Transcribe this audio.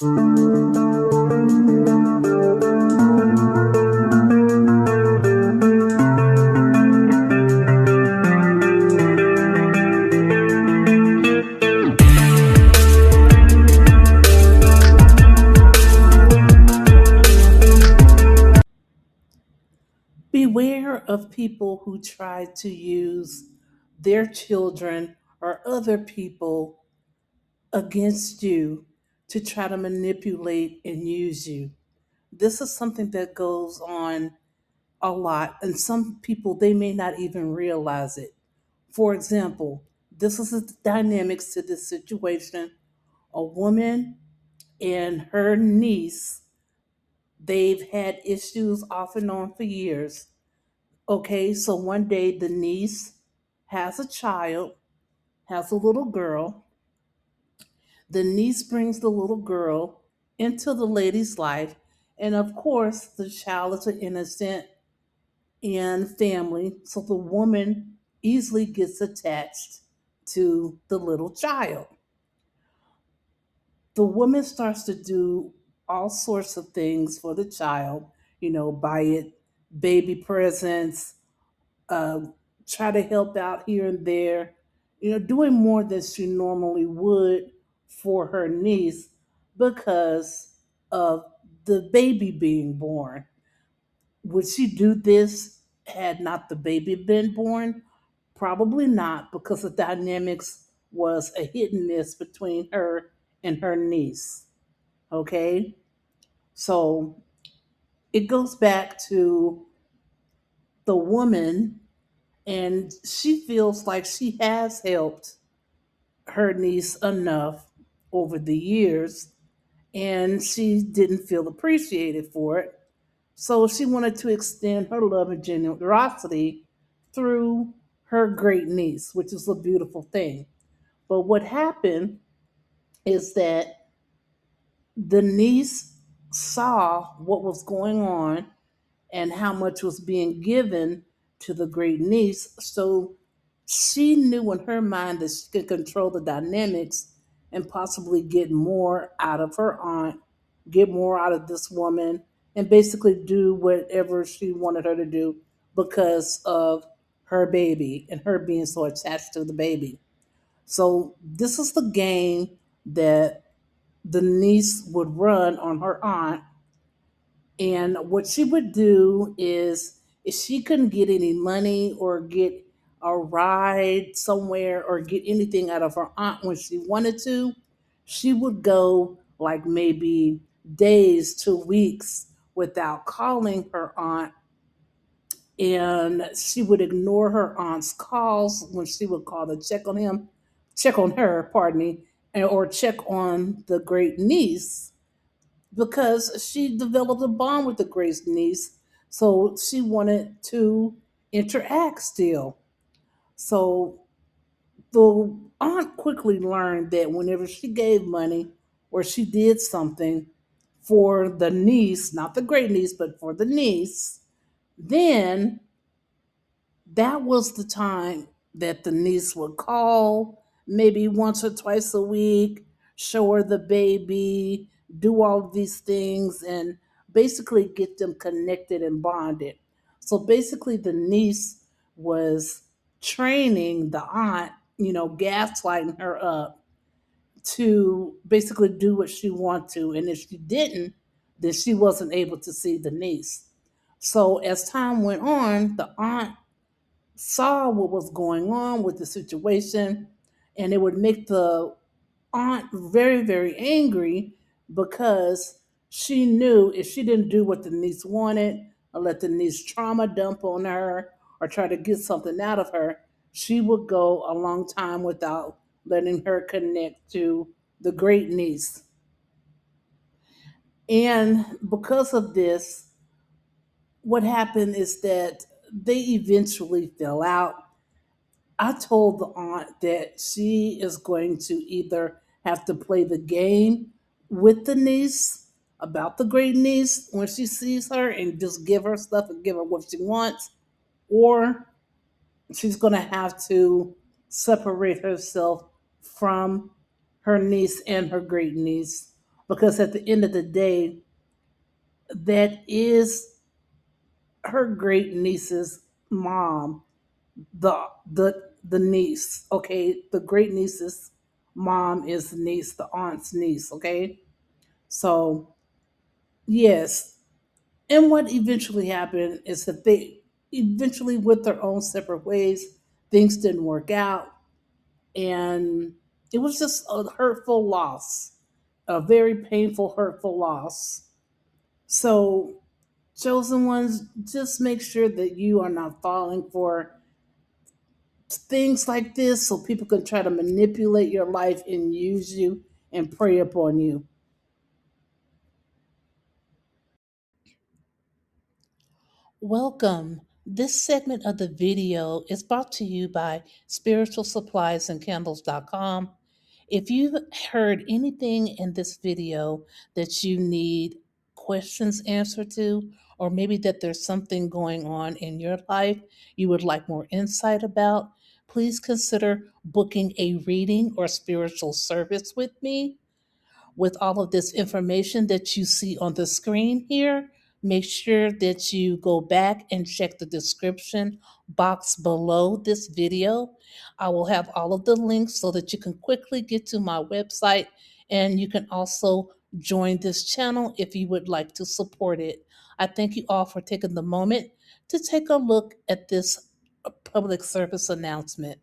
Beware of people who try to use their children or other people against you to try to manipulate and use you. This is something that goes on a lot, and some people, they may not even realize it. For example, this is the dynamics to this situation. A woman and her niece, they've had issues off and on for years. Okay, so one day the niece has a child, has a little girl. The niece brings the little girl into the lady's life. And of course, the child is an innocent and family. So the woman easily gets attached to the little child. The woman starts to do all sorts of things for the child, buy it baby presents, uh, try to help out here and there, doing more than she normally would for her niece because of the baby being born. Would she do this had not the baby been born? Probably not, because the dynamics was a hit and miss between her and her niece. Okay? So it goes back to the woman, and she feels like she has helped her niece enough over the years, and she didn't feel appreciated for it. So she wanted to extend her love and generosity through her great niece, which is a beautiful thing. But what happened is that the niece saw what was going on and how much was being given to the great niece. So she knew in her mind that she could control the dynamics and possibly get more out of her aunt, get more out of this woman, and basically do whatever she wanted her to do because of her baby and her being so attached to the baby. So this is the game that the niece would run on her aunt. And what she would do is, if she couldn't get any money or get a ride somewhere or get anything out of her aunt when she wanted to, she would go like maybe days to weeks without calling her aunt. And she would ignore her aunt's calls when she would call to check on her, pardon me, or check on the great niece because she developed a bond with the great niece. So she wanted to interact still. So the aunt quickly learned that whenever she gave money or she did something for the niece, not the great niece, but for the niece, then that was the time that the niece would call maybe once or twice a week, show her the baby, do all of these things, and basically get them connected and bonded. So basically, the niece was training the aunt, gaslighting her up to basically do what she wanted to. And if she didn't, then she wasn't able to see the niece. So as time went on, the aunt saw what was going on with the situation, and it would make the aunt very, very angry because she knew if she didn't do what the niece wanted or let the niece trauma dump on her or try to get something out of her, she would go a long time without letting her connect to the great niece. And because of this, what happened is that they eventually fell out. I told the aunt that she is going to either have to play the game with the niece about the great niece when she sees her and just give her stuff and give her what she wants, or she's going to have to separate herself from her niece and her great niece. because at the end of the day, that is her great niece's mom, the the niece. Okay, the great niece's mom is the niece, the aunt's niece. Okay, so yes, and what eventually happened is that they eventually went their own separate ways. Things didn't work out, and it was just a hurtful loss, a very painful, hurtful loss. So, chosen ones, just make sure that you are not falling for things like this so people can try to manipulate your life and use you and prey upon you. Welcome. This segment of the video is brought to you by spiritualsuppliesandcandles.com. If you've heard anything in this video that you need questions answered to, or maybe that there's something going on in your life you would like more insight about, please consider booking a reading or spiritual service with me. With all of this information that you see on the screen here, make sure that you go back and check the description box below this video. I will have all of the links so that you can quickly get to my website, and you can also join this channel if you would like to support it. I thank you all for taking the moment to take a look at this public service announcement.